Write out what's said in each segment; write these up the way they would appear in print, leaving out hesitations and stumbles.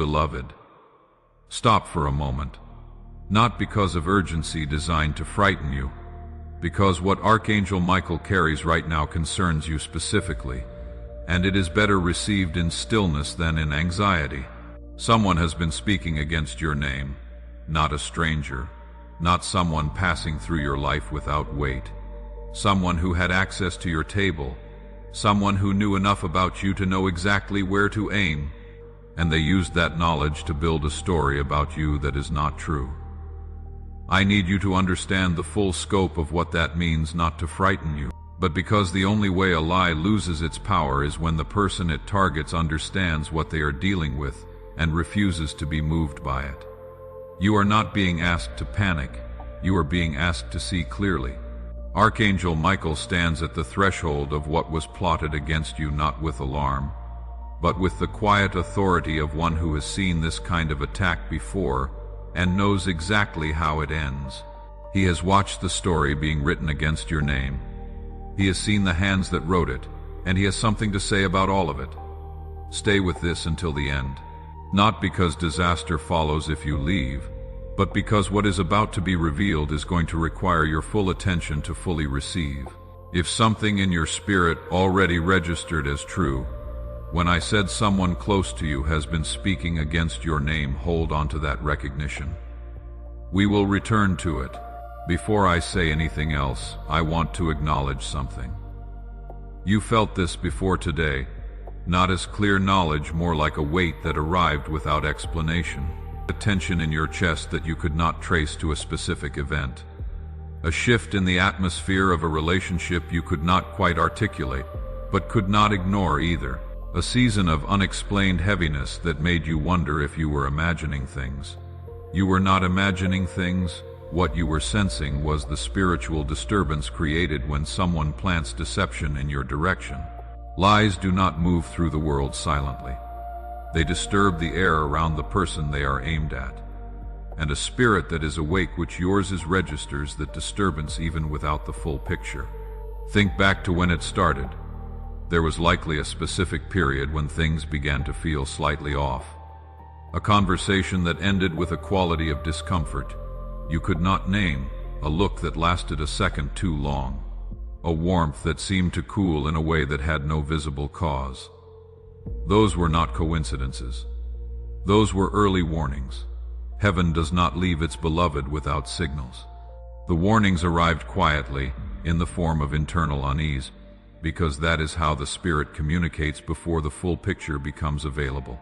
beloved. Stop for a moment. Not because of urgency designed to frighten you, because what Archangel Michael carries right now concerns you specifically, and it is better received in stillness than in anxiety. Someone has been speaking against your name, not a stranger, not someone passing through your life without weight, someone who had access to your table, someone who knew enough about you to know exactly where to aim, and they used that knowledge to build a story about you that is not true. I need you to understand the full scope of what that means, not to frighten you, but because the only way a lie loses its power is when the person it targets understands what they are dealing with and refuses to be moved by it. You are not being asked to panic, you are being asked to see clearly. Archangel Michael stands at the threshold of what was plotted against you, not with alarm, but with the quiet authority of one who has seen this kind of attack before and knows exactly how it ends. He has watched the story being written against your name. He has seen the hands that wrote it, and he has something to say about all of it. Stay with this until the end. Not because disaster follows if you leave, but because what is about to be revealed is going to require your full attention to fully receive. If something in your spirit already registered as true, when I said someone close to you has been speaking against your name, hold on to that recognition. We will return to it. Before I say anything else, I want to acknowledge something. You felt this before today, not as clear knowledge, more like a weight that arrived without explanation. A tension in your chest that you could not trace to a specific event. A shift in the atmosphere of a relationship you could not quite articulate, but could not ignore either. A season of unexplained heaviness that made you wonder if you were imagining things. You were not imagining things. What you were sensing was the spiritual disturbance created when someone plants deception in your direction. Lies do not move through the world silently. They disturb the air around the person they are aimed at. And a spirit that is awake, which yours is, registers that disturbance even without the full picture. Think back to when it started. There was likely a specific period when things began to feel slightly off. A conversation that ended with a quality of discomfort you could not name, a look that lasted a second too long, a warmth that seemed to cool in a way that had no visible cause. Those were not coincidences. Those were early warnings. Heaven does not leave its beloved without signals. The warnings arrived quietly, in the form of internal unease, because that is how the spirit communicates before the full picture becomes available.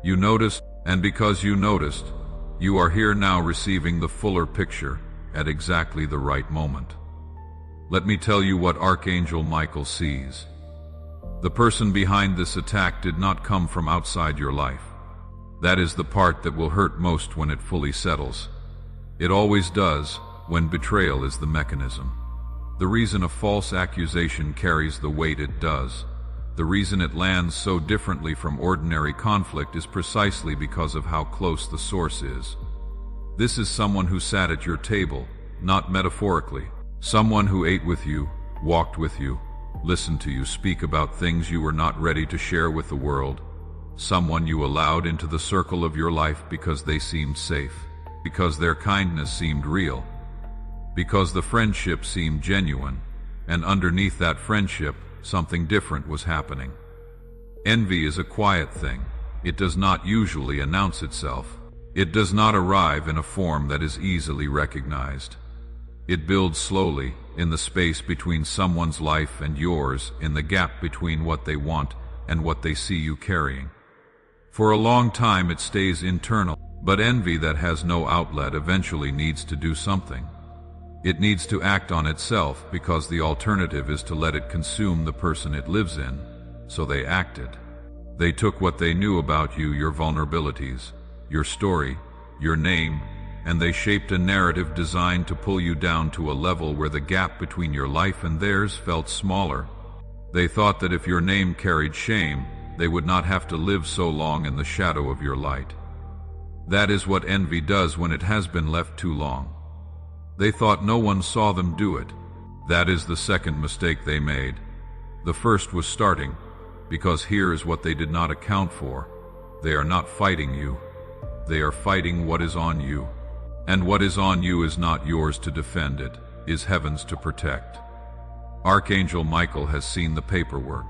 You noticed, and because you noticed, you are here now receiving the fuller picture at exactly the right moment. Let me tell you what Archangel Michael sees. The person behind this attack did not come from outside your life. That is the part that will hurt most when it fully settles. It always does when betrayal is the mechanism. The reason a false accusation carries the weight it does, the reason it lands so differently from ordinary conflict, is precisely because of how close the source is. This is someone who sat at your table, not metaphorically. Someone who ate with you, walked with you, listened to you speak about things you were not ready to share with the world. Someone you allowed into the circle of your life because they seemed safe, because their kindness seemed real, because the friendship seemed genuine, and underneath that friendship, something different was happening. Envy is a quiet thing. It does not usually announce itself. It does not arrive in a form that is easily recognized. It builds slowly, in the space between someone's life and yours, in the gap between what they want and what they see you carrying. For a long time it stays internal, but envy that has no outlet eventually needs to do something. It needs to act on itself, because the alternative is to let it consume the person it lives in. So they acted. They took what they knew about you, your vulnerabilities, your story, your name, and they shaped a narrative designed to pull you down to a level where the gap between your life and theirs felt smaller. They thought that if your name carried shame, they would not have to live so long in the shadow of your light. That is what envy does when it has been left too long. They thought no one saw them do it. That is the second mistake they made. The first was starting, because here is what they did not account for. They are not fighting you. They are fighting what is on you. And what is on you is not yours to defend, it is heaven's to protect. Archangel Michael has seen the paperwork.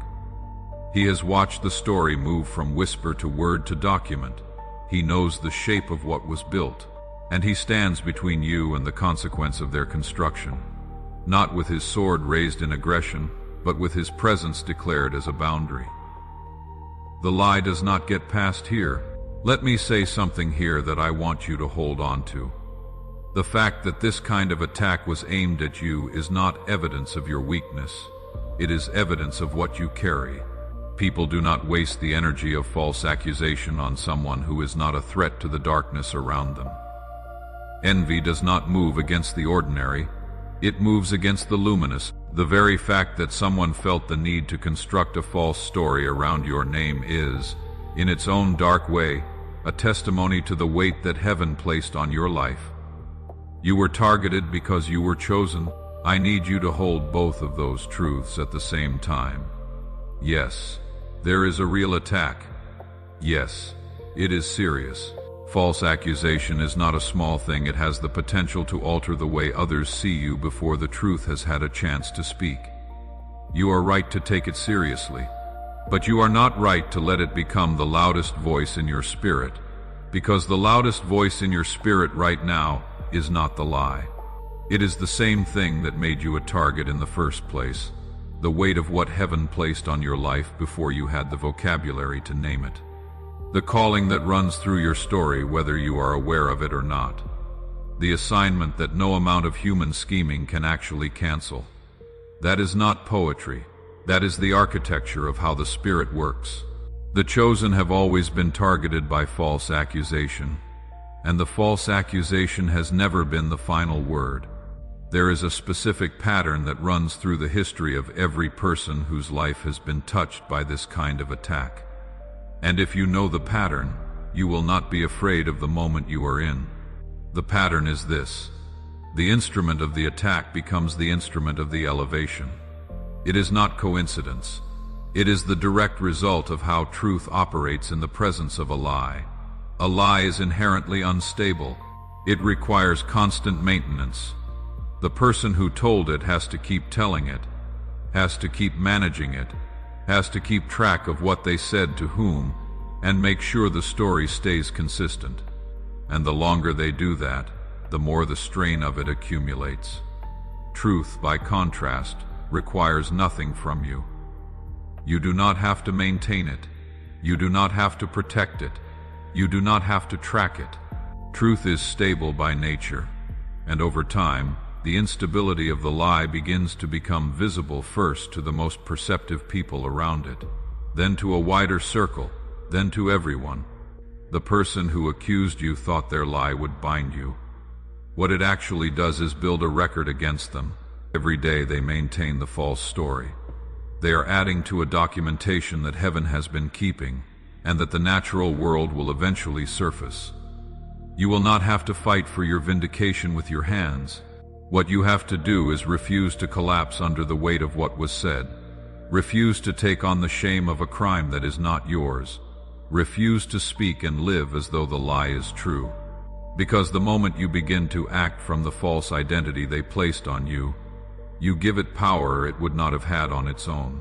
He has watched the story move from whisper to word to document. He knows the shape of what was built, and he stands between you and the consequence of their construction, not with his sword raised in aggression, but with his presence declared as a boundary. The lie does not get past here. Let me say something here that I want you to hold on to. The fact that this kind of attack was aimed at you is not evidence of your weakness. It is evidence of what you carry. People do not waste the energy of false accusation on someone who is not a threat to the darkness around them. Envy does not move against the ordinary. It moves against the luminous. The very fact that someone felt the need to construct a false story around your name is, in its own dark way, a testimony to the weight that heaven placed on your life. You were targeted because you were chosen. I need you to hold both of those truths at the same time. Yes, there is a real attack. Yes, it is serious. False accusation is not a small thing. It has the potential to alter the way others see you before the truth has had a chance to speak. You are right to take it seriously, but you are not right to let it become the loudest voice in your spirit, because the loudest voice in your spirit right now is not the lie. It is the same thing that made you a target in the first place, the weight of what heaven placed on your life before you had the vocabulary to name it. The calling that runs through your story whether you are aware of it or not. The assignment that no amount of human scheming can actually cancel. That is not poetry. That is the architecture of how the Spirit works. The chosen have always been targeted by false accusation, and the false accusation has never been the final word. There is a specific pattern that runs through the history of every person whose life has been touched by this kind of attack. And if you know the pattern, you will not be afraid of the moment you are in. The pattern is this: the instrument of the attack becomes the instrument of the elevation. It is not coincidence. It is the direct result of how truth operates in the presence of a lie. A lie is inherently unstable. It requires constant maintenance. The person who told it has to keep telling it, has to keep managing it, has to keep track of what they said to whom, and make sure the story stays consistent. And the longer they do that, the more the strain of it accumulates. Truth, by contrast, requires nothing from you. You do not have to maintain it. You do not have to protect it. You do not have to track it. Truth is stable by nature, and over time, the instability of the lie begins to become visible first to the most perceptive people around it, then to a wider circle, then to everyone. The person who accused you thought their lie would bind you. What it actually does is build a record against them. Every day they maintain the false story. They are adding to a documentation that heaven has been keeping, and that the natural world will eventually surface. You will not have to fight for your vindication with your hands. What you have to do is refuse to collapse under the weight of what was said. Refuse to take on the shame of a crime that is not yours. Refuse to speak and live as though the lie is true. Because the moment you begin to act from the false identity they placed on you, you give it power it would not have had on its own.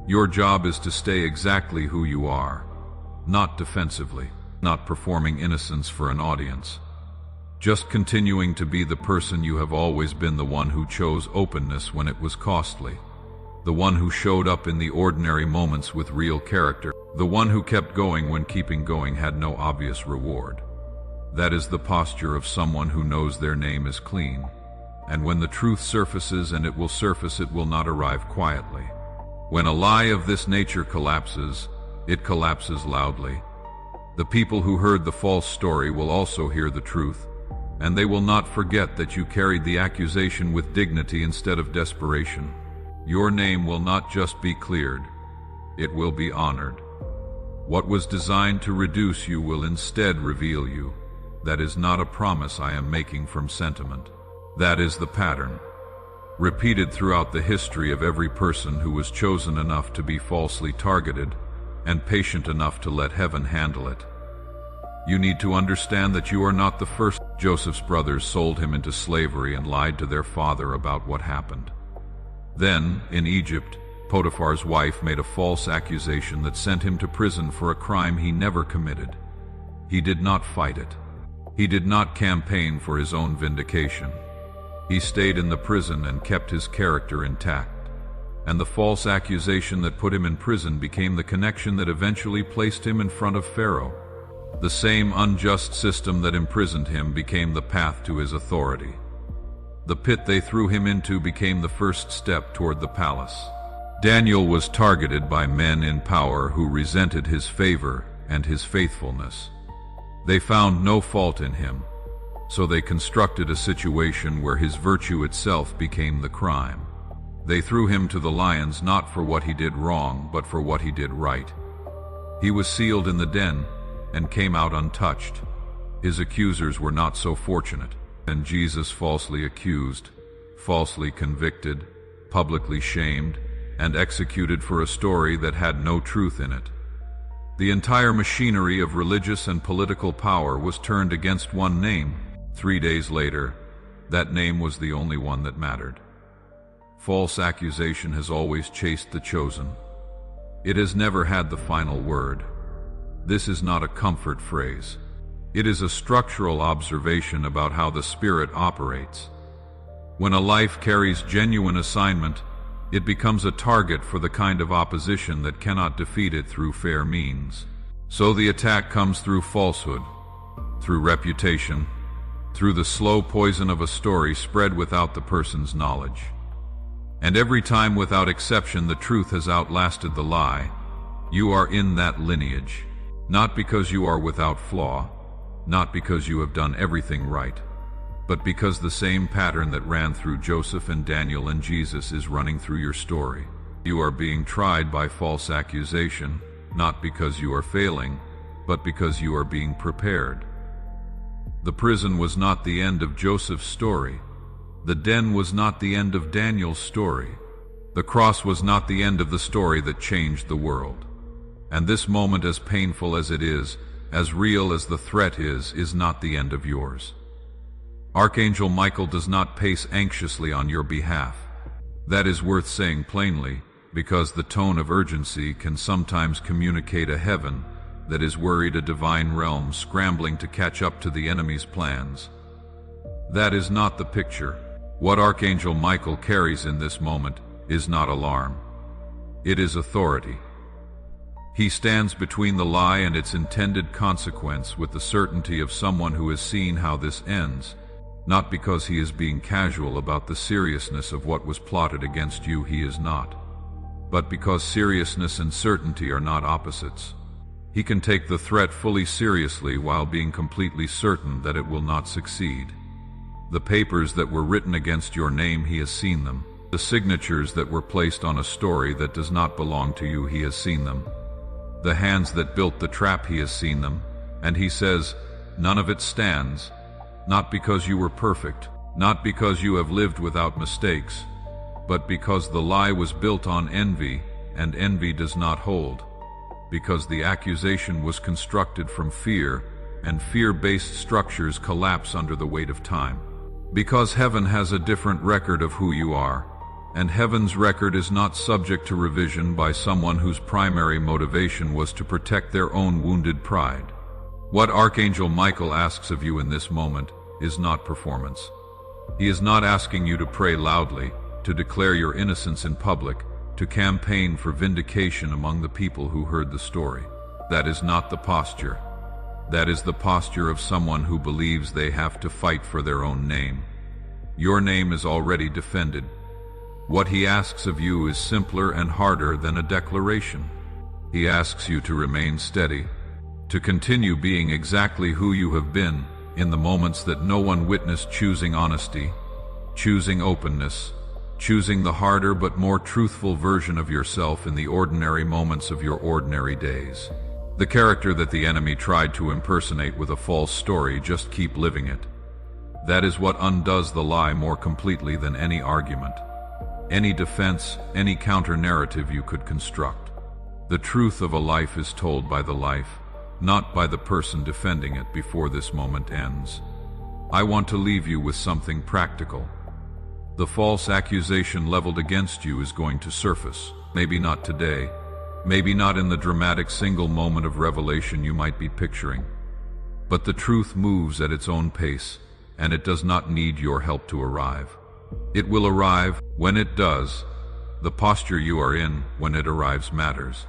Your job is to stay exactly who you are, not defensively, not performing innocence for an audience. Just continuing to be the person you have always been, the one who chose openness when it was costly, the one who showed up in the ordinary moments with real character, the one who kept going when keeping going had no obvious reward. That is the posture of someone who knows their name is clean, and when the truth surfaces, and it will surface, it will not arrive quietly. When a lie of this nature collapses, it collapses loudly. The people who heard the false story will also hear the truth, and they will not forget that you carried the accusation with dignity instead of desperation. Your name will not just be cleared, it will be honored. What was designed to reduce you will instead reveal you. That is not a promise I am making from sentiment. That is the pattern, repeated throughout the history of every person who was chosen enough to be falsely targeted, and patient enough to let heaven handle it. You need to understand that you are not the first. Joseph's brothers sold him into slavery and lied to their father about what happened. Then, in Egypt, Potiphar's wife made a false accusation that sent him to prison for a crime he never committed. He did not fight it. He did not campaign for his own vindication. He stayed in the prison and kept his character intact. And the false accusation that put him in prison became the connection that eventually placed him in front of Pharaoh. The same unjust system that imprisoned him became the path to his authority. The pit they threw him into became the first step toward the palace. Daniel was targeted by men in power who resented his favor and his faithfulness. They found no fault in him, so they constructed a situation where his virtue itself became the crime. They threw him to the lions not for what he did wrong, but for what he did right. He was sealed in the den and came out untouched. His accusers were not so fortunate, and Jesus falsely accused, falsely convicted, publicly shamed, and executed for a story that had no truth in it. The entire machinery of religious and political power was turned against one name. 3 days later, that name was the only one that mattered. False accusation has always chased the chosen. It has never had the final word. This is not a comfort phrase. It is a structural observation about how the Spirit operates. When a life carries genuine assignment, it becomes a target for the kind of opposition that cannot defeat it through fair means. So the attack comes through falsehood, through reputation, through the slow poison of a story spread without the person's knowledge. And every time without exception the truth has outlasted the lie, you are in that lineage. Not because you are without flaw, not because you have done everything right, but because the same pattern that ran through Joseph and Daniel and Jesus is running through your story. You are being tried by false accusation, not because you are failing, but because you are being prepared. The prison was not the end of Joseph's story. The den was not the end of Daniel's story. The cross was not the end of the story that changed the world. And this moment, as painful as it is, as real as the threat is not the end of yours. Archangel Michael does not pace anxiously on your behalf. That is worth saying plainly, because the tone of urgency can sometimes communicate a heaven that is worried, a divine realm scrambling to catch up to the enemy's plans. That is not the picture. What Archangel Michael carries in this moment is not alarm. It is authority. He stands between the lie and its intended consequence with the certainty of someone who has seen how this ends, not because he is being casual about the seriousness of what was plotted against you. He is not. But because seriousness and certainty are not opposites. He can take the threat fully seriously while being completely certain that it will not succeed. The papers that were written against your name, he has seen them. The signatures that were placed on a story that does not belong to you, he has seen them. The hands that built the trap, he has seen them. And he says, none of it stands, not because you were perfect, not because you have lived without mistakes, but because the lie was built on envy, and envy does not hold. Because the accusation was constructed from fear, and fear-based structures collapse under the weight of time. Because heaven has a different record of who you are, and heaven's record is not subject to revision by someone whose primary motivation was to protect their own wounded pride. What Archangel Michael asks of you in this moment is not performance. He is not asking you to pray loudly, to declare your innocence in public, to campaign for vindication among the people who heard the story. That is not the posture. That is the posture of someone who believes they have to fight for their own name. Your name is already defended. What he asks of you is simpler and harder than a declaration. He asks you to remain steady, to continue being exactly who you have been in the moments that no one witnessed, choosing honesty, choosing openness, choosing the harder but more truthful version of yourself in the ordinary moments of your ordinary days. The character that the enemy tried to impersonate with a false story, just keep living it. That is what undoes the lie more completely than any argument, any defense, any counter-narrative you could construct. The truth of a life is told by the life, not by the person defending it before this moment ends. I want to leave you with something practical. The false accusation leveled against you is going to surface. Maybe not today, maybe not in the dramatic single moment of revelation you might be picturing. But the truth moves at its own pace, and it does not need your help to arrive. It will arrive. When it does, the posture you are in when it arrives matters.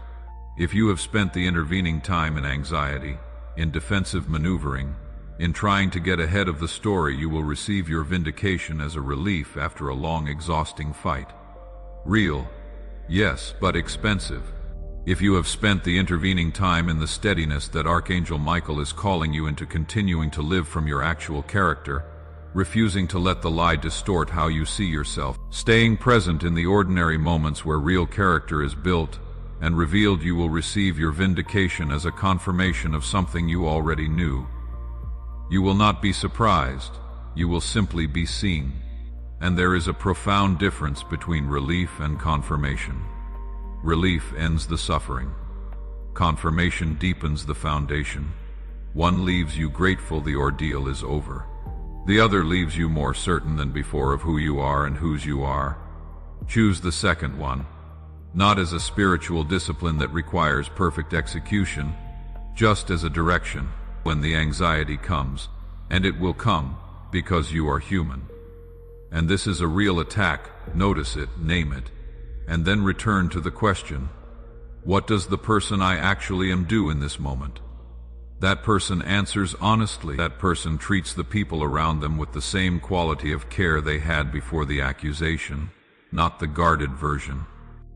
If you have spent the intervening time in anxiety, in defensive maneuvering, in trying to get ahead of the story, you will receive your vindication as a relief after a long, exhausting fight. Real, yes, but expensive. If you have spent the intervening time in the steadiness that Archangel Michael is calling you into, continuing to live from your actual character, refusing to let the lie distort how you see yourself, staying present in the ordinary moments where real character is built and revealed, you will receive your vindication as a confirmation of something you already knew. You will not be surprised, you will simply be seen. And there is a profound difference between relief and confirmation. Relief ends the suffering. Confirmation deepens the foundation. One leaves you grateful the ordeal is over. The other leaves you more certain than before of who you are and whose you are. Choose the second one, not as a spiritual discipline that requires perfect execution, just as a direction when the anxiety comes, and it will come because you are human. And this is a real attack. Notice it, name it, and then return to the question, what does the person I actually am do in this moment? That person answers honestly. That person treats the people around them with the same quality of care they had before the accusation, not the guarded version.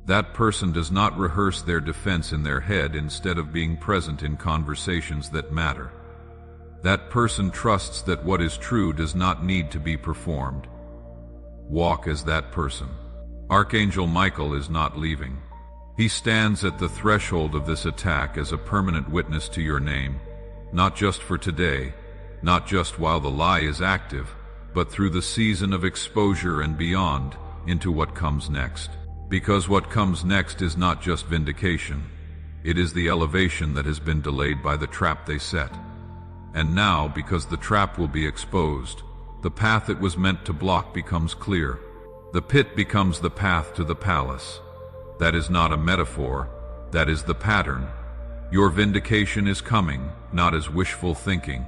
That person does not rehearse their defense in their head instead of being present in conversations that matter. That person trusts that what is true does not need to be performed. Walk as that person. Archangel Michael is not leaving. He stands at the threshold of this attack as a permanent witness to your name, not just for today, not just while the lie is active, but through the season of exposure and beyond, into what comes next. Because what comes next is not just vindication, it is the elevation that has been delayed by the trap they set. And now, because the trap will be exposed, the path it was meant to block becomes clear. The pit becomes the path to the palace. That is not a metaphor, that is the pattern. Your vindication is coming, not as wishful thinking.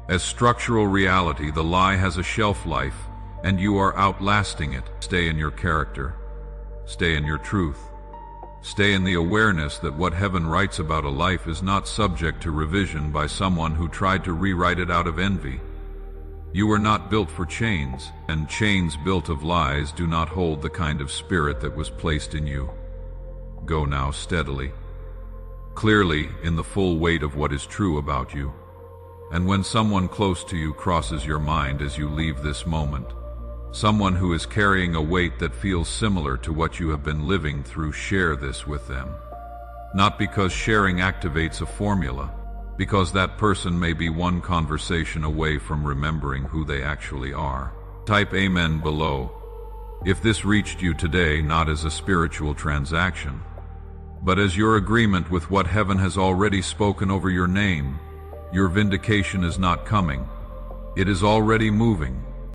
As structural reality, the lie has a shelf life, and you are outlasting it. Stay in your character. Stay in your truth. Stay in the awareness that what heaven writes about a life is not subject to revision by someone who tried to rewrite it out of envy. You were not built for chains, and chains built of lies do not hold the kind of spirit that was placed in you. Go now steadily, clearly in the full weight of what is true about you. And when someone close to you crosses your mind as you leave this moment, someone who is carrying a weight that feels similar to what you have been living through, share this with them. Not because sharing activates a formula, because that person may be one conversation away from remembering who they actually are. Type Amen below if this reached you today, not as a spiritual transaction, but as your agreement with what heaven has already spoken over your name. Your vindication is not coming. It is already moving.